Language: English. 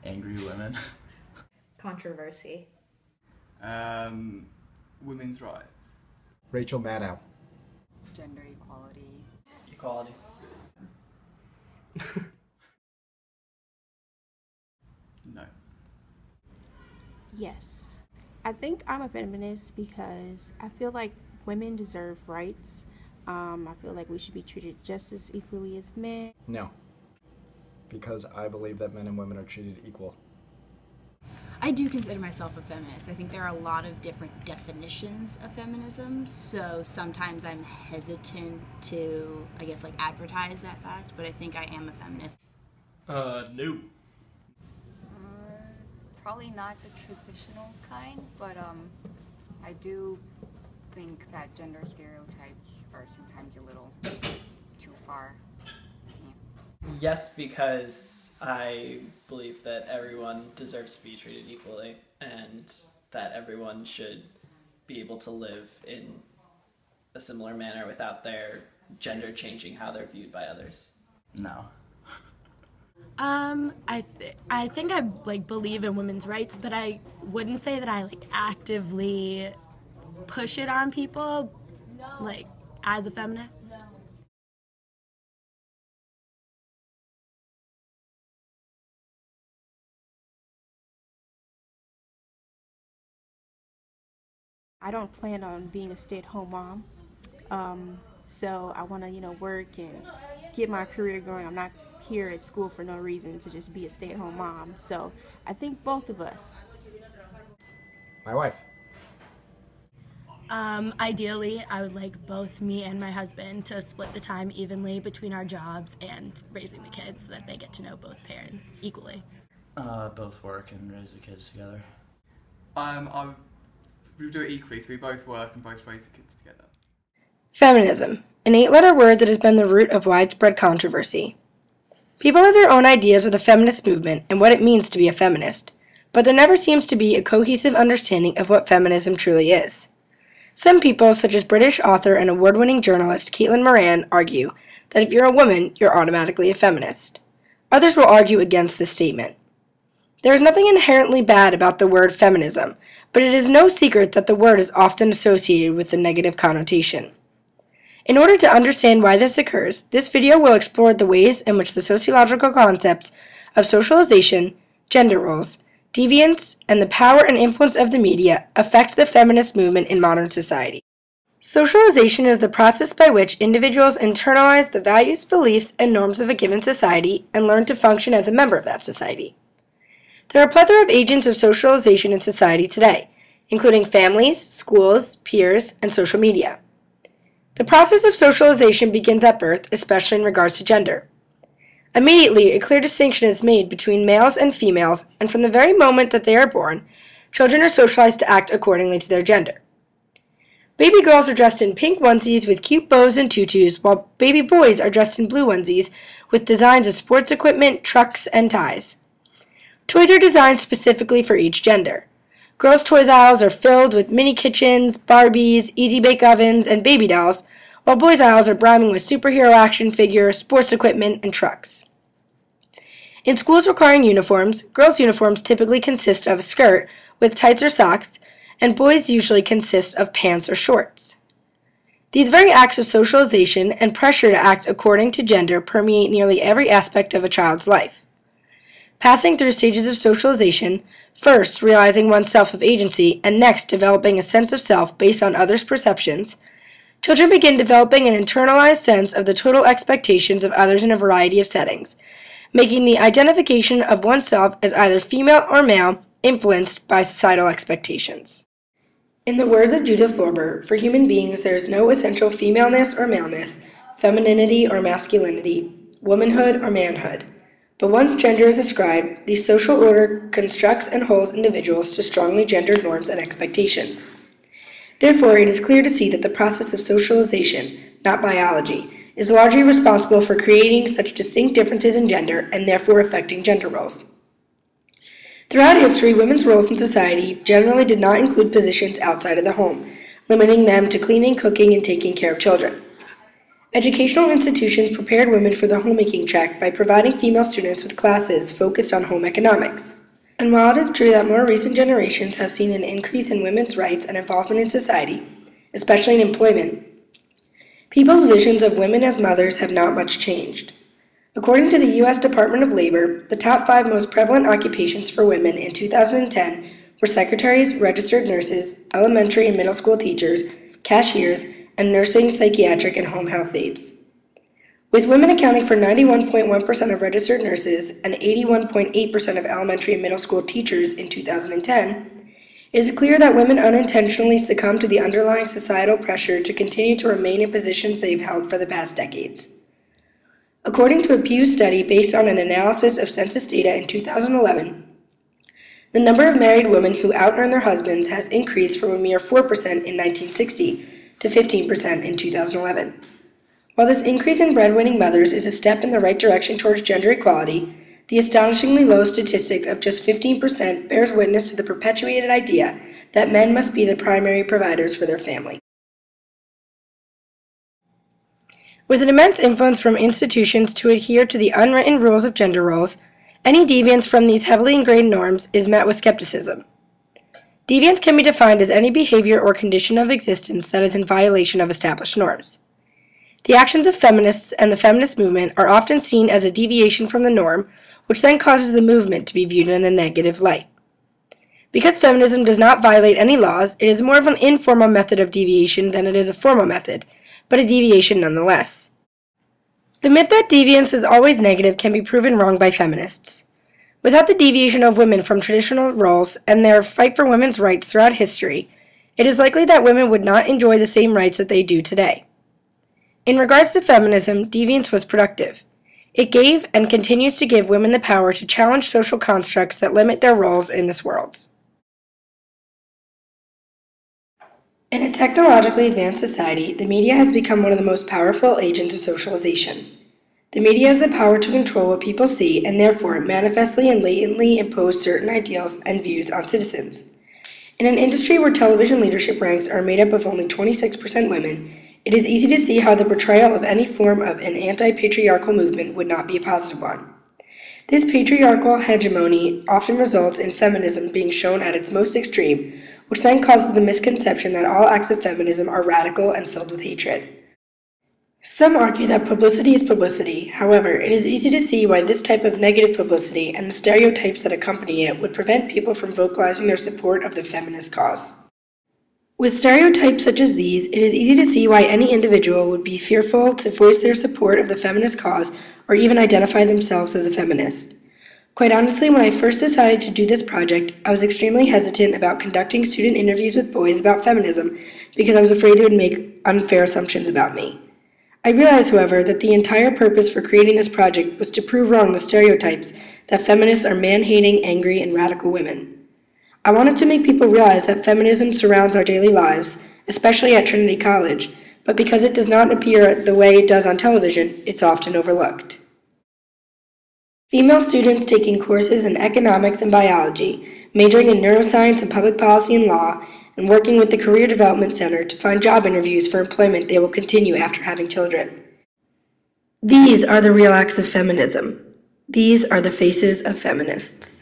Angry women. Controversy. Women's rights. Rachel Maddow. Gender equality. Equality. No. Yes. I think I'm a feminist because I feel like women deserve rights. I feel like we should be treated just as equally as men. No. Because I believe that men and women are treated equal. I do consider myself a feminist. I think there are a lot of different definitions of feminism, so sometimes I'm hesitant to, advertise that fact, but I think I am a feminist. No. Probably not the traditional kind, but I do think that gender stereotypes are sometimes a little too far. Yes, because I believe that everyone deserves to be treated equally and that everyone should be able to live in a similar manner without their gender changing how they're viewed by others. No. I think I believe in women's rights, but I wouldn't say that I actively push it on people as a feminist. I don't plan on being a stay-at-home mom, so I want to, work and get my career going. I'm not here at school for no reason to just be a stay-at-home mom. So I think both of us. My wife. Ideally, I would like both me and my husband to split the time evenly between our jobs and raising the kids so that they get to know both parents equally. Both work and raise the kids together. We do it equally, so we both work and both raise the kids together. Feminism, an 8-letter word that has been the root of widespread controversy. People have their own ideas of the feminist movement and what it means to be a feminist, but there never seems to be a cohesive understanding of what feminism truly is. Some people, such as British author and award-winning journalist Caitlin Moran, argue that if you're a woman, you're automatically a feminist. Others will argue against this statement. There is nothing inherently bad about the word feminism, but it is no secret that the word is often associated with a negative connotation. In order to understand why this occurs, this video will explore the ways in which the sociological concepts of socialization, gender roles, deviance, and the power and influence of the media affect the feminist movement in modern society. Socialization is the process by which individuals internalize the values, beliefs, and norms of a given society and learn to function as a member of that society. There are a plethora of agents of socialization in society today, including families, schools, peers, and social media. The process of socialization begins at birth, especially in regards to gender. Immediately, a clear distinction is made between males and females, and from the very moment that they are born, children are socialized to act accordingly to their gender. Baby girls are dressed in pink onesies with cute bows and tutus, while baby boys are dressed in blue onesies with designs of sports equipment, trucks, and ties. Toys are designed specifically for each gender. Girls' toys aisles are filled with mini kitchens, Barbies, easy bake ovens, and baby dolls, while boys' aisles are brimming with superhero action figures, sports equipment, and trucks. In schools requiring uniforms, girls' uniforms typically consist of a skirt with tights or socks, and boys usually consist of pants or shorts. These very acts of socialization and pressure to act according to gender permeate nearly every aspect of a child's life. Passing through stages of socialization, first realizing oneself of agency, and next developing a sense of self based on others' perceptions, children begin developing an internalized sense of the total expectations of others in a variety of settings, making the identification of oneself as either female or male influenced by societal expectations. In the words of Judith Lorber, for human beings there is no essential femaleness or maleness, femininity or masculinity, womanhood or manhood. But once gender is ascribed, the social order constructs and holds individuals to strongly gendered norms and expectations. Therefore, it is clear to see that the process of socialization, not biology, is largely responsible for creating such distinct differences in gender and therefore affecting gender roles. Throughout history, women's roles in society generally did not include positions outside of the home, limiting them to cleaning, cooking, and taking care of children. Educational institutions prepared women for the homemaking track by providing female students with classes focused on home economics. And while it is true that more recent generations have seen an increase in women's rights and involvement in society, especially in employment, people's visions of women as mothers have not much changed. According to the U.S. Department of Labor, the top 5 most prevalent occupations for women in 2010 were secretaries, registered nurses, elementary and middle school teachers, cashiers, and nursing, psychiatric, and home health aides. With women accounting for 91.1% of registered nurses and 81.8% of elementary and middle school teachers in 2010, it is clear that women unintentionally succumb to the underlying societal pressure to continue to remain in positions they've held for the past decades. According to a Pew study based on an analysis of census data in 2011, the number of married women who out-earn their husbands has increased from a mere 4% in 1960 to 15% in 2011. While this increase in breadwinning mothers is a step in the right direction towards gender equality, the astonishingly low statistic of just 15% bears witness to the perpetuated idea that men must be the primary providers for their family. With an immense influence from institutions to adhere to the unwritten rules of gender roles, any deviance from these heavily ingrained norms is met with skepticism. Deviance can be defined as any behavior or condition of existence that is in violation of established norms. The actions of feminists and the feminist movement are often seen as a deviation from the norm, which then causes the movement to be viewed in a negative light. Because feminism does not violate any laws, it is more of an informal method of deviation than it is a formal method, but a deviation nonetheless. The myth that deviance is always negative can be proven wrong by feminists. Without the deviation of women from traditional roles and their fight for women's rights throughout history, it is likely that women would not enjoy the same rights that they do today. In regards to feminism, deviance was productive. It gave and continues to give women the power to challenge social constructs that limit their roles in this world. In a technologically advanced society, the media has become one of the most powerful agents of socialization. The media has the power to control what people see and therefore manifestly and latently impose certain ideals and views on citizens. In an industry where television leadership ranks are made up of only 26% women, it is easy to see how the portrayal of any form of an anti-patriarchal movement would not be a positive one. This patriarchal hegemony often results in feminism being shown at its most extreme, which then causes the misconception that all acts of feminism are radical and filled with hatred. Some argue that publicity is publicity. However, it is easy to see why this type of negative publicity and the stereotypes that accompany it would prevent people from vocalizing their support of the feminist cause. With stereotypes such as these, it is easy to see why any individual would be fearful to voice their support of the feminist cause or even identify themselves as a feminist. Quite honestly, when I first decided to do this project, I was extremely hesitant about conducting student interviews with boys about feminism because I was afraid they would make unfair assumptions about me. I realized, however, that the entire purpose for creating this project was to prove wrong the stereotypes that feminists are man-hating, angry, and radical women. I wanted to make people realize that feminism surrounds our daily lives, especially at Trinity College, but because it does not appear the way it does on television, it's often overlooked. Female students taking courses in economics and biology, majoring in neuroscience and public policy and law, and working with the Career Development Center to find job interviews for employment they will continue after having children. These are the real acts of feminism. These are the faces of feminists.